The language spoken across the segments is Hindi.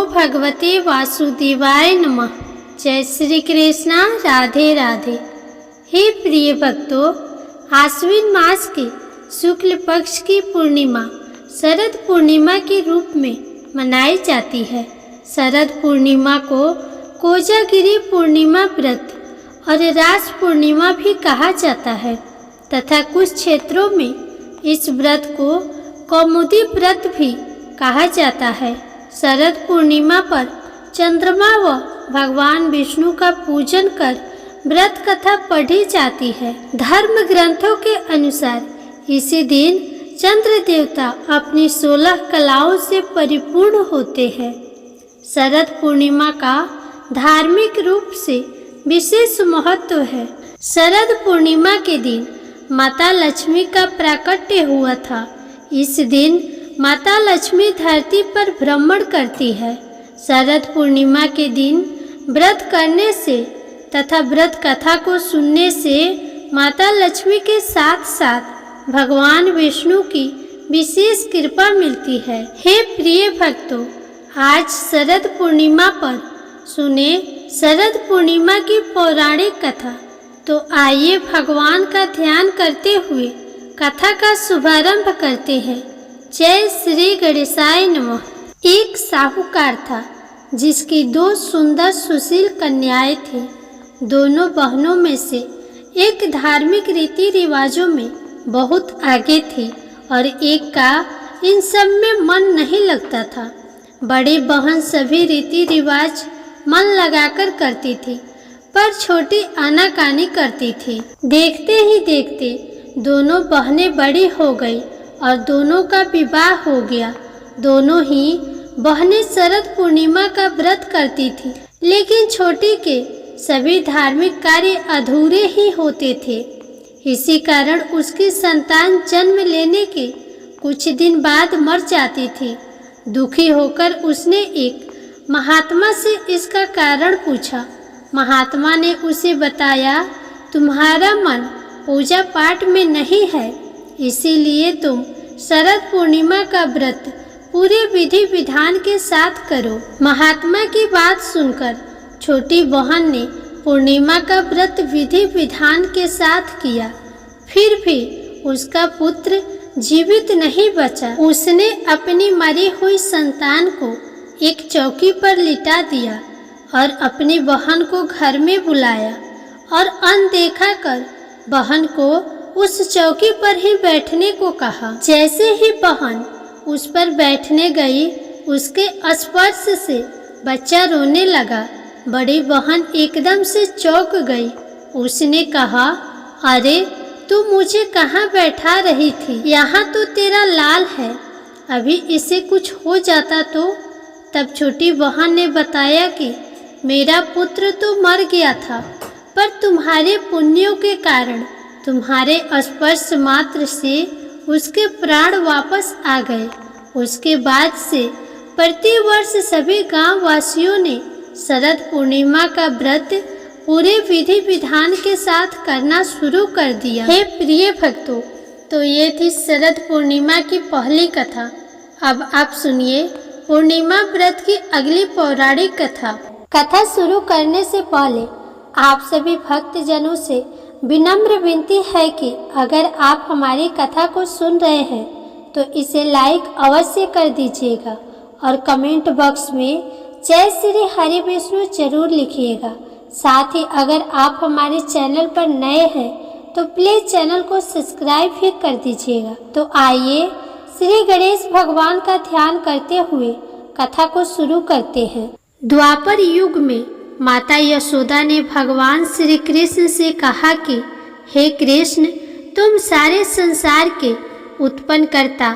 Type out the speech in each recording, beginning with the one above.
भगवते वासुदेवाय नमः। जय श्री कृष्णा। राधे राधे। हे प्रिय भक्तों, आश्विन मास के शुक्ल पक्ष की पूर्णिमा शरद पूर्णिमा के रूप में मनाई जाती है। शरद पूर्णिमा को कोजागिरी पूर्णिमा व्रत और रास पूर्णिमा भी कहा जाता है तथा कुछ क्षेत्रों में इस व्रत को कौमुदी व्रत भी कहा जाता है। शरद पूर्णिमा पर चंद्रमा व भगवान विष्णु का पूजन कर व्रत कथा पढ़ी जाती है। धर्म ग्रंथों के अनुसार इसी दिन चंद्र देवता अपनी 16 कलाओं से परिपूर्ण होते हैं। शरद पूर्णिमा का धार्मिक रूप से विशेष महत्व है। शरद पूर्णिमा के दिन माता लक्ष्मी का प्राकट्य हुआ था। इस दिन माता लक्ष्मी धरती पर भ्रमण करती है। शरद पूर्णिमा के दिन व्रत करने से तथा व्रत कथा को सुनने से माता लक्ष्मी के साथ साथ भगवान विष्णु की विशेष कृपा मिलती है। हे प्रिय भक्तों, आज शरद पूर्णिमा पर सुने शरद पूर्णिमा की पौराणिक कथा। तो आइए भगवान का ध्यान करते हुए कथा का शुभारंभ करते हैं। जय श्री गणेशाय नमः। एक साहूकार था जिसकी 2 सुंदर सुशील कन्याएं थी। दोनों बहनों में से एक धार्मिक रीति रिवाजों में बहुत आगे थी और एक का इन सब में मन नहीं लगता था। बड़ी बहन सभी रीति रिवाज मन लगाकर करती थी, पर छोटी आनाकानी करती थी। देखते ही देखते दोनों बहनें बड़ी हो गई और दोनों का विवाह हो गया। दोनों ही बहनें शरद पूर्णिमा का व्रत करती थी, लेकिन छोटी के सभी धार्मिक कार्य अधूरे ही होते थे। इसी कारण उसकी संतान जन्म लेने के कुछ दिन बाद मर जाती थी। दुखी होकर उसने एक महात्मा से इसका कारण पूछा। महात्मा ने उसे बताया, तुम्हारा मन पूजा पाठ में नहीं है, इसीलिए तुम शरद पूर्णिमा का व्रत पूरे विधि विधान के साथ करो। महात्मा की बात सुनकर छोटी बहन ने पूर्णिमा का व्रत विधि विधान के साथ किया। फिर भी उसका पुत्र जीवित नहीं बचा। उसने अपनी मरी हुई संतान को एक चौकी पर लिटा दिया और अपनी बहन को घर में बुलाया और अनदेखा कर बहन को उस चौकी पर ही बैठने को कहा। जैसे ही बहन उस पर बैठने गई, उसके स्पर्श से बच्चा रोने लगा। बड़ी बहन एकदम से चौंक गई। उसने कहा, अरे तू मुझे कहाँ बैठा रही थी? यहाँ तो तेरा लाल है, अभी इसे कुछ हो जाता तो? तब छोटी बहन ने बताया कि मेरा पुत्र तो मर गया था, पर तुम्हारे पुण्यों के कारण तुम्हारे स्पर्श मात्र से उसके प्राण वापस आ गए। उसके बाद से प्रतिवर्ष सभी गांव वासियों ने शरद पूर्णिमा का व्रत पूरे विधि विधान के साथ करना शुरू कर दिया। हे प्रिय भक्तों, तो ये थी शरद पूर्णिमा की पहली कथा। अब आप सुनिए पूर्णिमा व्रत की अगली पौराणिक कथा। कथा शुरू करने से पहले आप सभी भक्तजनों से विनम्र विनती है कि अगर आप हमारी कथा को सुन रहे हैं तो इसे लाइक अवश्य कर दीजिएगा और कमेंट बॉक्स में जय श्री हरि विष्णु जरूर लिखिएगा। साथ ही अगर आप हमारे चैनल पर नए हैं तो प्लीज चैनल को सब्सक्राइब भी कर दीजिएगा। तो आइए श्री गणेश भगवान का ध्यान करते हुए कथा को शुरू करते हैं। द्वापर युग में माता यशोदा ने भगवान श्री कृष्ण से कहा कि हे कृष्ण, तुम सारे संसार के उत्पन्न करता,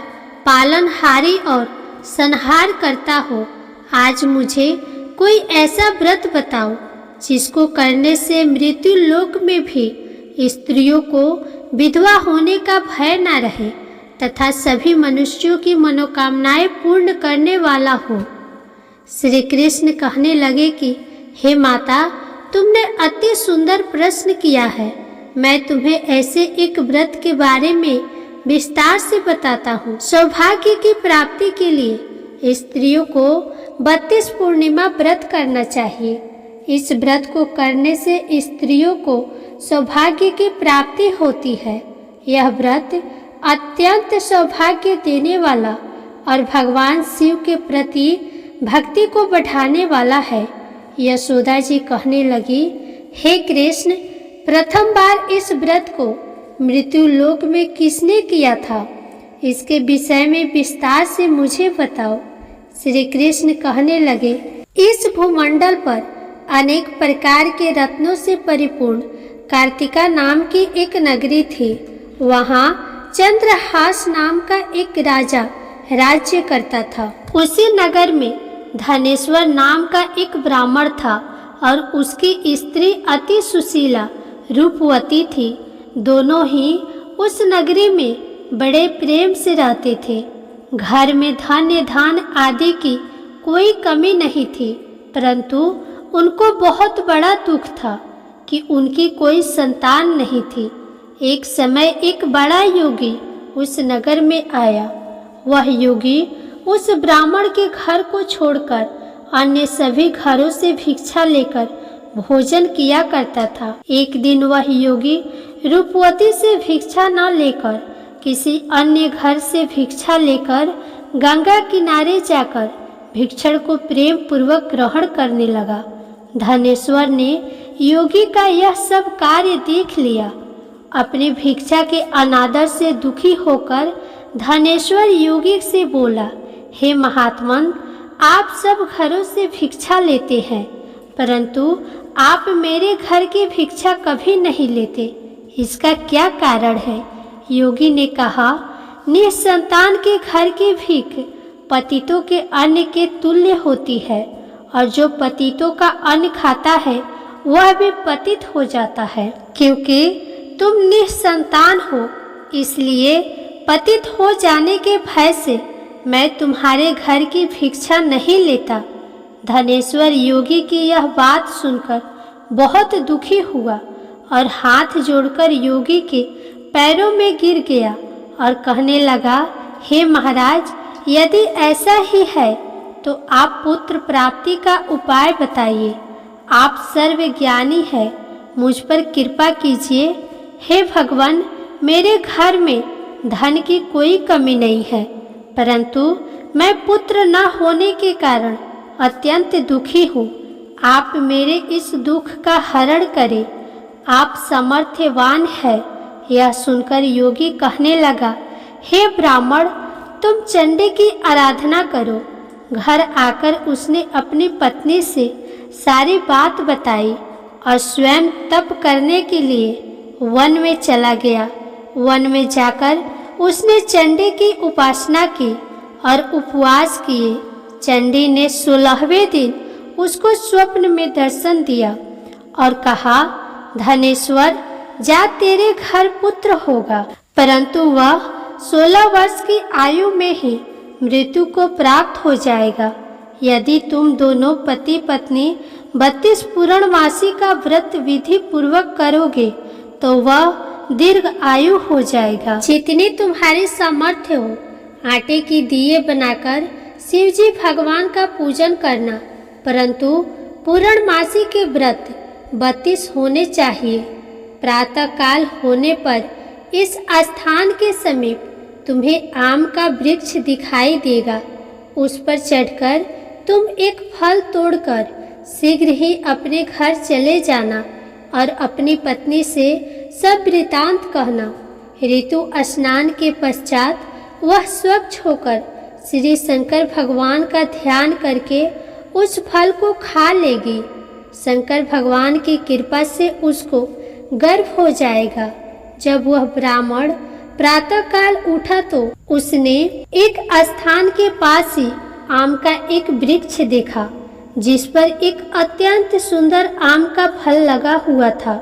पालनहारी और संहार करता हो। आज मुझे कोई ऐसा व्रत बताओ जिसको करने से मृत्यु लोक में भी स्त्रियों को विधवा होने का भय न रहे तथा सभी मनुष्यों की मनोकामनाएं पूर्ण करने वाला हो। श्री कृष्ण कहने लगे कि हे माता, तुमने अति सुंदर प्रश्न किया है। मैं तुम्हें ऐसे एक व्रत के बारे में विस्तार से बताता हूँ। सौभाग्य की प्राप्ति के लिए स्त्रियों को 32 पूर्णिमा व्रत करना चाहिए। इस व्रत को करने से स्त्रियों को सौभाग्य की प्राप्ति होती है। यह व्रत अत्यंत सौभाग्य देने वाला और भगवान शिव के प्रति भक्ति को बढ़ाने वाला है। यशोदा जी कहने लगी, हे कृष्ण, प्रथम बार इस व्रत को मृत्यु लोक में किसने किया था? इसके विषय में विस्तार से मुझे बताओ। श्री कृष्ण कहने लगे, इस भूमंडल पर अनेक प्रकार के रत्नों से परिपूर्ण कार्तिका नाम की एक नगरी थी। वहाँ चंद्रहास नाम का एक राजा राज्य करता था। उसी नगर में धनेश्वर नाम का एक ब्राह्मण था और उसकी स्त्री अति सुशीला रूपवती थी। दोनों ही उस नगरी में बड़े प्रेम से रहते थे। घर में धान्य धान आदि की कोई कमी नहीं थी, परंतु उनको बहुत बड़ा दुख था कि उनकी कोई संतान नहीं थी। एक समय एक बड़ा योगी उस नगर में आया। वह योगी उस ब्राह्मण के घर को छोड़कर अन्य सभी घरों से भिक्षा लेकर भोजन किया करता था। एक दिन वह योगी रूपवती से भिक्षा न लेकर किसी अन्य घर से भिक्षा लेकर गंगा किनारे जाकर भिक्षण को प्रेम पूर्वक ग्रहण करने लगा। धनेश्वर ने योगी का यह सब कार्य देख लिया। अपनी भिक्षा के अनादर से दुखी होकर धनेश्वर योगी से बोला, हे महात्मन, आप सब घरों से भिक्षा लेते हैं, परंतु आप मेरे घर की भिक्षा कभी नहीं लेते। इसका क्या कारण है? योगी ने कहा, निसंतान के घर की भीख पतितों के अन्न के तुल्य होती है, और जो पतितों का अन्न खाता है वह भी पतित हो जाता है। क्योंकि तुम निसंतान हो, इसलिए पतित हो जाने के भय से मैं तुम्हारे घर की भिक्षा नहीं लेता। धनेश्वर योगी की यह बात सुनकर बहुत दुखी हुआ और हाथ जोड़कर योगी के पैरों में गिर गया और कहने लगा, हे महाराज, यदि ऐसा ही है तो आप पुत्र प्राप्ति का उपाय बताइए। आप सर्वज्ञानी हैं, मुझ पर कृपा कीजिए। हे भगवान, मेरे घर में धन की कोई कमी नहीं है, परंतु मैं पुत्र न होने के कारण अत्यंत दुखी हूँ। आप मेरे इस दुख का हरण करें, आप समर्थवान हैं। यह सुनकर योगी कहने लगा, हे ब्राह्मण, तुम चंडी की आराधना करो। घर आकर उसने अपनी पत्नी से सारी बात बताई और स्वयं तप करने के लिए वन में चला गया। वन में जाकर उसने चंडी की उपासना की और उपवास किए। चंडी ने 16वें दिन उसको स्वप्न में दर्शन दिया और कहा, धनेश्वर, जा, तेरे घर पुत्र होगा, परंतु वह 16 वर्ष की आयु में ही मृत्यु को प्राप्त हो जाएगा। यदि तुम दोनों पति पत्नी 32 पूर्णमासी का व्रत विधि पूर्वक करोगे तो वह दीर्घ आयु हो जाएगा। जितनी तुम्हारी सामर्थ्य हो, आटे की दिए बनाकर शिव जी भगवान का पूजन करना, परंतु पूर्णमासी के व्रत 32 होने चाहिए। प्रातः काल होने पर इस स्थान के समीप तुम्हें आम का वृक्ष दिखाई देगा। उस पर चढ़कर तुम एक फल तोड़कर शीघ्र ही अपने घर चले जाना और अपनी पत्नी से सब वृतांत कहना। ऋतु स्नान के पश्चात वह स्वच्छ होकर श्री शंकर भगवान का ध्यान करके उस फल को खा लेगी। शंकर भगवान की कृपा से उसको गर्भ हो जाएगा। जब वह ब्राह्मण प्रातःकाल उठा तो उसने एक स्थान के पास ही आम का एक वृक्ष देखा, जिस पर एक अत्यंत सुंदर आम का फल लगा हुआ था।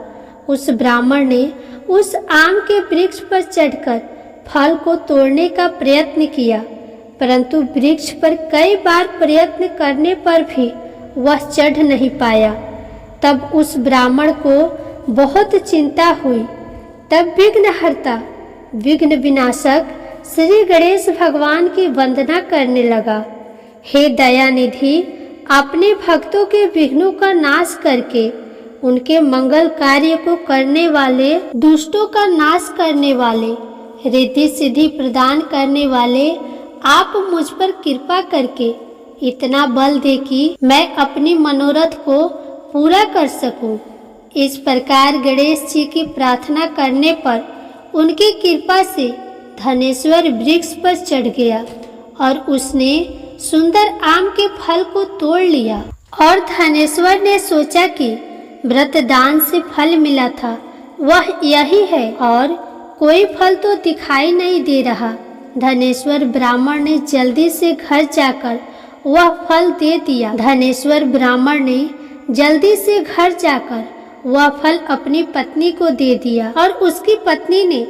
उस ब्राह्मण ने उस आम के वृक्ष पर चढ़कर फल को तोड़ने का प्रयत्न किया, परंतु वृक्ष पर कई बार प्रयत्न करने पर भी वह चढ़ नहीं पाया। तब उस ब्राह्मण को बहुत चिंता हुई। तब विघ्नहर्ता, विघ्न विनाशक श्री गणेश भगवान की वंदना करने लगा। हे दयानिधि, अपने भक्तों के विघ्नों का नाश करके उनके मंगल कार्य को करने वाले, दुष्टों का नाश करने वाले, रिद्धि सिद्धि प्रदान करने वाले, आप मुझ पर कृपा करके इतना बल दे कि मैं अपनी मनोरथ को पूरा कर सकूं। इस प्रकार गणेश जी की प्रार्थना करने पर उनकी कृपा से धनेश्वर वृक्ष पर चढ़ गया और उसने सुंदर आम के फल को तोड़ लिया। और धनेश्वर ने सोचा कि व्रत दान से फल मिला था वह यही है और कोई फल तो दिखाई नहीं दे रहा। धनेश्वर ब्राह्मण ने जल्दी से घर जाकर वह फल दे दिया। धनेश्वर ब्राह्मण ने जल्दी से घर जाकर वह फल अपनी पत्नी को दे दिया और उसकी पत्नी ने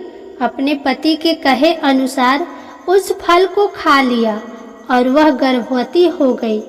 अपने पति के कहे अनुसार उस फल को खा लिया और वह गर्भवती हो गई।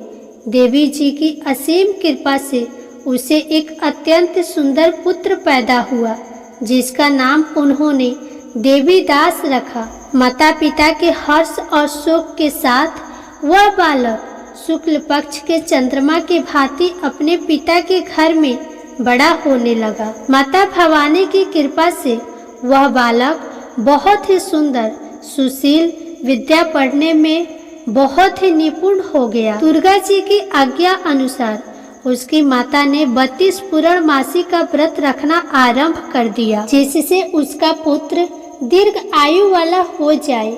देवी जी की असीम कृपा से उसे एक अत्यंत सुंदर पुत्र पैदा हुआ जिसका नाम उन्होंने देवीदास रखा। माता पिता के हर्ष और शोक के साथ वह बालक शुक्ल पक्ष के चंद्रमा के भांति अपने पिता के घर में बड़ा होने लगा। माता भवानी की कृपा से वह बालक बहुत ही सुंदर, सुशील, विद्या पढ़ने में बहुत ही निपुण हो गया। दुर्गा जी की आज्ञा अनुसार उसकी माता ने 32 पूर्णमासी का व्रत रखना आरंभ कर दिया जिससे उसका पुत्र दीर्घ आयु वाला हो जाए।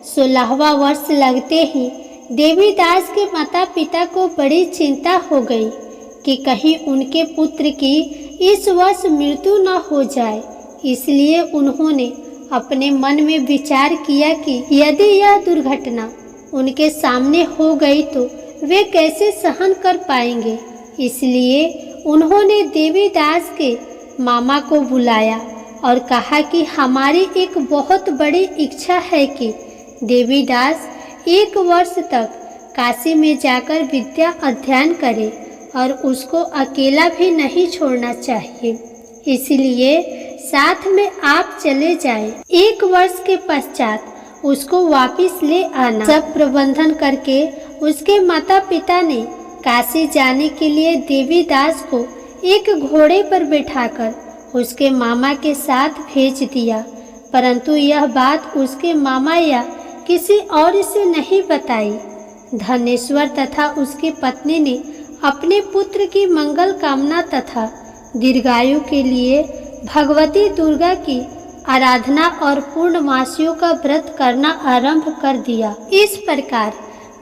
16वां वर्ष लगते ही देवीदास के माता पिता को बड़ी चिंता हो गई कि कहीं उनके पुत्र की इस वर्ष मृत्यु न हो जाए। इसलिए उन्होंने अपने मन में विचार किया कि यदि यह दुर्घटना उनके सामने हो गई तो वे कैसे सहन कर पाएंगे। इसलिए उन्होंने देवीदास के मामा को बुलाया और कहा कि हमारी एक बहुत बड़ी इच्छा है कि देवीदास 1 वर्ष तक काशी में जाकर विद्या अध्ययन करे और उसको अकेला भी नहीं छोड़ना चाहिए। इसलिए साथ में आप चले जाएं। 1 वर्ष के पश्चात उसको वापस ले आना। सब प्रबंधन करके उसके माता पिता ने काशी जाने के लिए देवीदास को एक घोड़े पर बैठाकर उसके मामा के साथ भेज दिया, परंतु यह बात उसके मामा या किसी और से नहीं बताई। धनेश्वर तथा उसकी पत्नी ने अपने पुत्र की मंगल कामना तथा दीर्घायु के लिए भगवती दुर्गा की आराधना और पूर्णमासियों का व्रत करना आरंभ कर दिया। इस प्रकार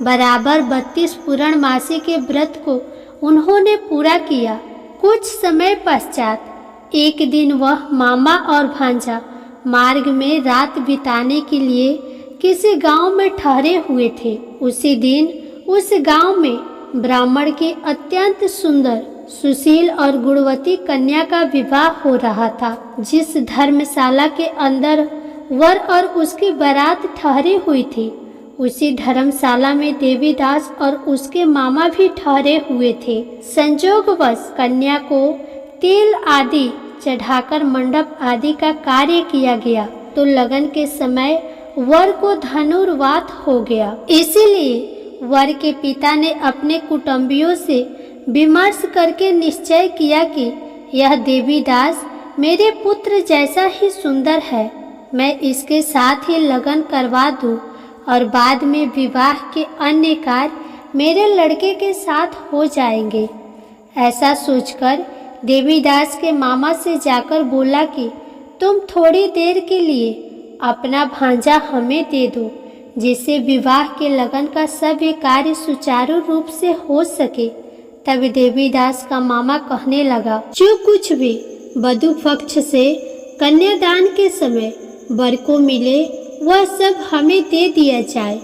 बराबर 32 पूर्णमासी के व्रत को उन्होंने पूरा किया। कुछ समय पश्चात एक दिन वह मामा और भांजा मार्ग में रात बिताने के लिए किसी गांव में ठहरे हुए थे। उसी दिन उस गांव में ब्राह्मण की अत्यंत सुंदर, सुशील और गुणवती कन्या का विवाह हो रहा था। जिस धर्मशाला के अंदर वर और उसकी बारात ठहरी हुई थी, उसी धर्मशाला में देवीदास और उसके मामा भी ठहरे हुए थे। संजोगवश कन्या को तेल आदि चढ़ाकर मंडप आदि का कार्य किया गया तो लगन के समय वर को धनुर्वात हो गया। इसीलिए वर के पिता ने अपने कुटुंबियों से विमर्श करके निश्चय किया कि यह देवीदास मेरे पुत्र जैसा ही सुंदर है, मैं इसके साथ ही लगन करवा दूं और बाद में विवाह के अन्य कार्य मेरे लड़के के साथ हो जाएंगे। ऐसा सोचकर देवीदास के मामा से जाकर बोला कि तुम थोड़ी देर के लिए अपना भांजा हमें दे दो, जिससे विवाह के लगन का सभी कार्य सुचारू रूप से हो सके। तब देवीदास का मामा कहने लगा, जो कुछ भी वधू पक्ष से कन्यादान के समय वर को मिले वह सब हमें दे दिया जाए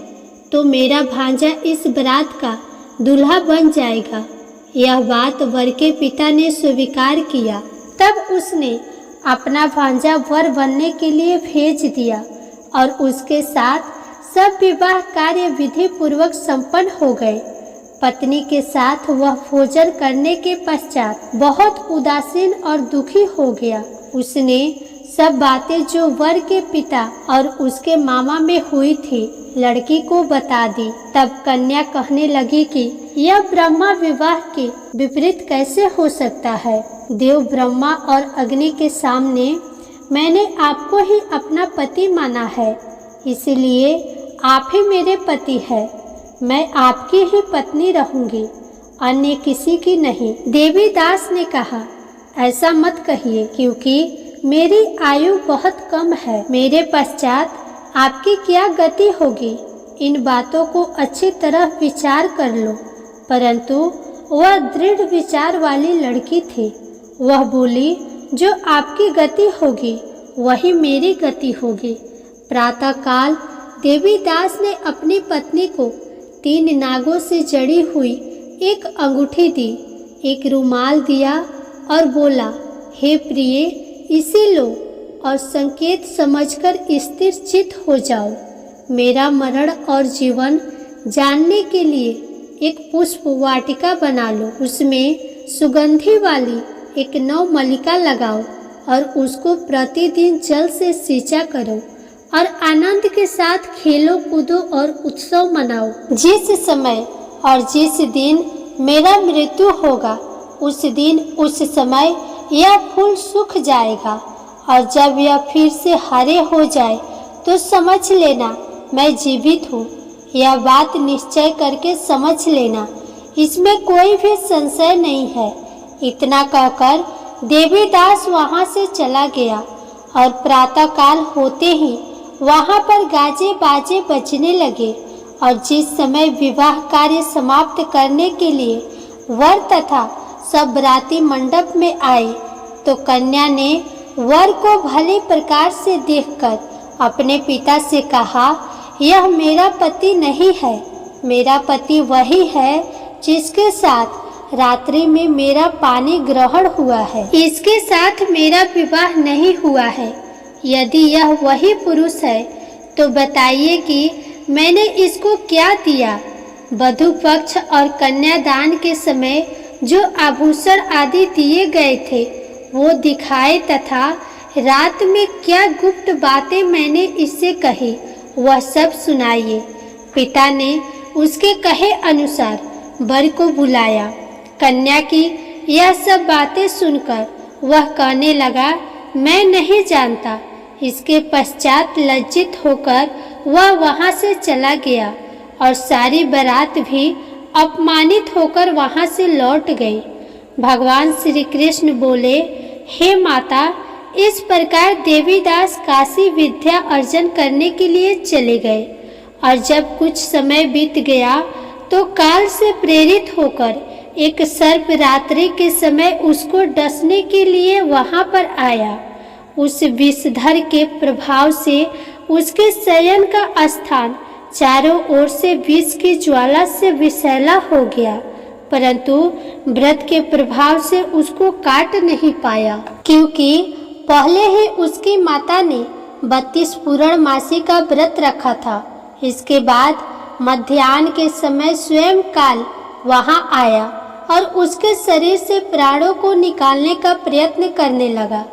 तो मेरा भांजा इस बारात का दूल्हा बन जाएगा। यह बात वर के पिता ने स्वीकार किया। तब उसने अपना भांजा वर बनने के लिए भेज दिया और उसके साथ सब विवाह कार्य विधि पूर्वक संपन्न हो गए। पत्नी के साथ वह भोजन करने के पश्चात बहुत उदासीन और दुखी हो गया। उसने सब बातें जो वर के पिता और उसके मामा में हुई थी लड़की को बता दी। तब कन्या कहने लगी कि यह ब्रह्मा विवाह के विपरीत कैसे हो सकता है। देव ब्रह्मा और अग्नि के सामने मैंने आपको ही अपना पति माना है, इसलिए आप ही मेरे पति है। मैं आपकी ही पत्नी रहूंगी, अन्य किसी की नहीं। देवीदास ने कहा, ऐसा मत कहिए, क्योंकि मेरी आयु बहुत कम है। मेरे पश्चात आपकी क्या गति होगी, इन बातों को अच्छी तरह विचार कर लो। परंतु वह दृढ़ विचार वाली लड़की थी। वह बोली, जो आपकी गति होगी वही मेरी गति होगी। प्रातःकाल देवीदास ने अपनी पत्नी को 3 नागों से जड़ी हुई एक अंगूठी दी, एक रुमाल दिया और बोला, हे प्रिय, इसे लो और संकेत समझकर स्थिर चित्त हो जाओ। मेरा मरण और जीवन जानने के लिए एक पुष्प वाटिका बना लो। उसमें सुगंधि वाली एक नवमल्लिका लगाओ और उसको प्रतिदिन जल से सींचा करो और आनंद के साथ खेलो कूदो और उत्सव मनाओ। जिस समय और जिस दिन मेरा मृत्यु होगा उस दिन उस समय यह फूल सूख जाएगा, और जब यह फिर से हरे हो जाए तो समझ लेना मैं जीवित हूँ। यह बात निश्चय करके समझ लेना, इसमें कोई भी संशय नहीं है। इतना कहकर देवीदास वहाँ से चला गया और प्रातःकाल होते ही वहाँ पर गाजे बाजे बजने लगे। और जिस समय विवाह कार्य समाप्त करने के लिए वर तथा सब बराती मंडप में आए तो कन्या ने वर को भले प्रकार से देखकर अपने पिता से कहा, यह मेरा पति नहीं है। मेरा पति वही है जिसके साथ रात्रि में मेरा पानी ग्रहण हुआ है। इसके साथ मेरा विवाह नहीं हुआ है। यदि यह वही पुरुष है तो बताइए कि मैंने इसको क्या दिया। वधू पक्ष और कन्यादान के समय जो आभूषण आदि दिए गए थे वो दिखाए तथा रात में क्या गुप्त बातें मैंने इससे कही वह सब सुनाइए। पिता ने उसके कहे अनुसार वर को बुलाया। कन्या की यह सब बातें सुनकर वह कहने लगा, मैं नहीं जानता। इसके पश्चात लज्जित होकर वह वहाँ से चला गया और सारी बारात भी अपमानित होकर वहाँ से लौट गई। भगवान श्री कृष्ण बोले, हे माता, इस प्रकार देवीदास काशी विद्या अर्जन करने के लिए चले गए। और जब कुछ समय बीत गया तो काल से प्रेरित होकर एक सर्प रात्रि के समय उसको डसने के लिए वहाँ पर आया। उस विषधर के प्रभाव से उसके शयन का स्थान चारों ओर से विष की ज्वाला से विषैला हो गया, परंतु व्रत के प्रभाव से उसको काट नहीं पाया, क्योंकि पहले ही उसकी माता ने 32 पूर्णमासी का व्रत रखा था। इसके बाद मध्याह्न के समय स्वयं काल वहां आया और उसके शरीर से प्राणों को निकालने का प्रयत्न करने लगा,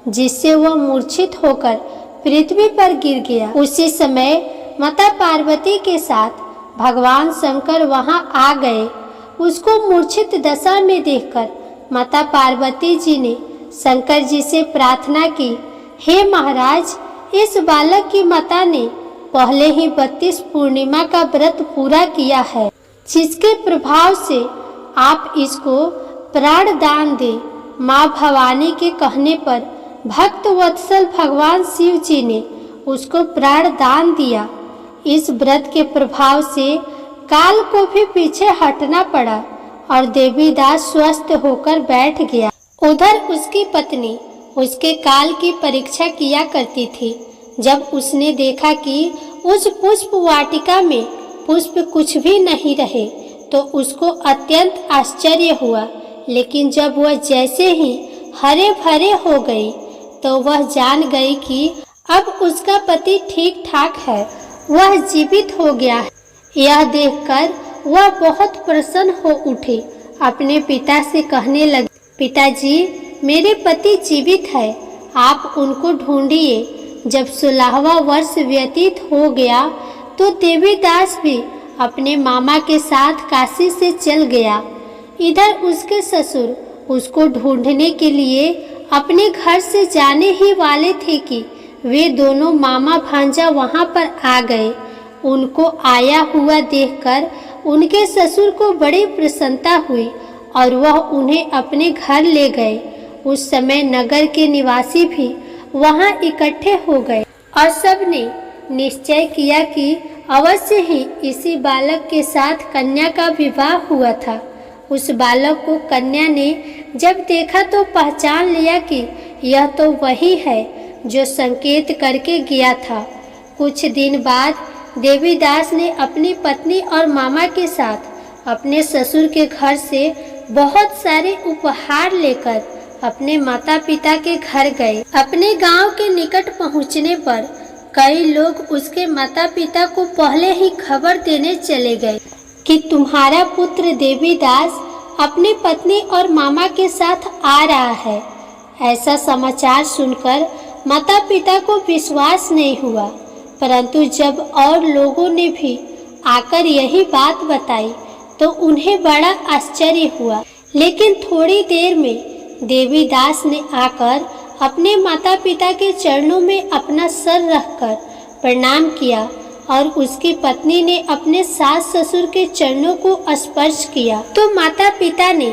जिससे वह मूर्छित होकर पृथ्वी पर गिर गया। उसी समय माता पार्वती के साथ भगवान शंकर वहां आ गए। उसको मूर्छित दशा में देखकर माता पार्वती जी ने शंकर जी से प्रार्थना की, हे महाराज, इस बालक की माता ने पहले ही 32 पूर्णिमा का व्रत पूरा किया है, जिसके प्रभाव से आप इसको प्राण दान दें। माँ भवानी के कहने पर भक्त वत्सल भगवान शिव जी ने उसको प्राण दान दिया। इस व्रत के प्रभाव से काल को भी पीछे हटना पड़ा और देवीदास स्वस्थ होकर बैठ गया। उधर उसकी पत्नी उसके काल की परीक्षा किया करती थी। जब उसने देखा कि उस पुष्प वाटिका में पुष्प कुछ भी नहीं रहे तो उसको अत्यंत आश्चर्य हुआ, लेकिन जब वह जैसे ही हरे भरे हो गई तो वह जान गई कि अब उसका पति ठीक ठाक है, वह जीवित हो गया है। यह देखकर वह बहुत प्रसन्न हो उठी। अपने पिता से कहने लगी, पिताजी, मेरे पति जीवित है, आप उनको ढूंढिए। जब 16वां वर्ष व्यतीत हो गया तो देवीदास भी अपने मामा के साथ काशी से चल गया। इधर उसके ससुर उसको ढूंढने के लिए अपने घर से जाने ही वाले थे कि वे दोनों मामा भांजा वहां पर आ गए। उनको आया हुआ देखकर उनके ससुर को बड़ी प्रसन्नता हुई और वह उन्हें अपने घर ले गए। उस समय नगर के निवासी भी वहां इकट्ठे हो गए और सबने निश्चय किया कि अवश्य ही इसी बालक के साथ कन्या का विवाह हुआ था। उस बालक को कन्या ने जब देखा तो पहचान लिया कि यह तो वही है जो संकेत करके गया था। कुछ दिन बाद देवीदास ने अपनी पत्नी और मामा के साथ अपने ससुर के घर से बहुत सारे उपहार लेकर अपने माता पिता के घर गए। अपने गांव के निकट पहुंचने पर कई लोग उसके माता पिता को पहले ही खबर देने चले गए कि तुम्हारा पुत्र देवीदास अपनी पत्नी और मामा के साथ आ रहा है। ऐसा समाचार सुनकर माता पिता को विश्वास नहीं हुआ, परंतु जब और लोगों ने भी आकर यही बात बताई तो उन्हें बड़ा आश्चर्य हुआ। लेकिन थोड़ी देर में देवीदास ने आकर अपने माता पिता के चरणों में अपना सर रखकर प्रणाम किया और उसकी पत्नी ने अपने सास ससुर के चरणों को स्पर्श किया तो माता पिता ने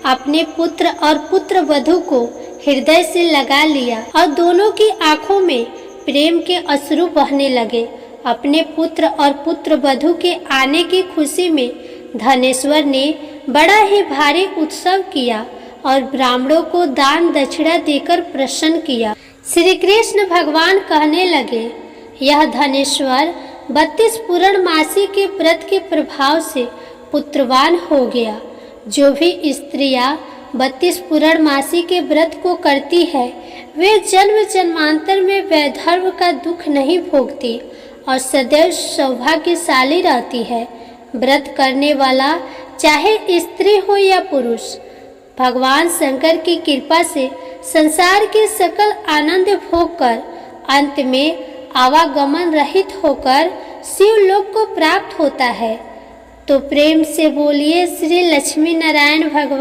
अपने पुत्र और पुत्र वधू को हृदय से लगा लिया और दोनों की आंखों में प्रेम के अश्रु बहने लगे। अपने पुत्र और पुत्र वधू के आने की खुशी में धनेश्वर ने बड़ा ही भारी उत्सव किया और ब्राह्मणों को दान दक्षिणा देकर प्रसन्न किया। श्री कृष्ण भगवान कहने लगे, यह धनेश्वर 32 पूर्णमासी के व्रत के प्रभाव से पुत्रवान हो गया। जो भी स्त्रियां 32 पूर्णमासी के व्रत को करती है वे जन्म जन्मांतर में वैधर्म का दुख नहीं भोगती और सदैव सौभाग्यशाली रहती है। व्रत करने वाला चाहे स्त्री हो या पुरुष भगवान शंकर की कृपा से संसार के सकल आनंद भोग कर अंत में आवागमन रहित होकर शिवलोक को प्राप्त होता है। तो प्रेम से बोलिए श्री लक्ष्मी नारायण भगवान।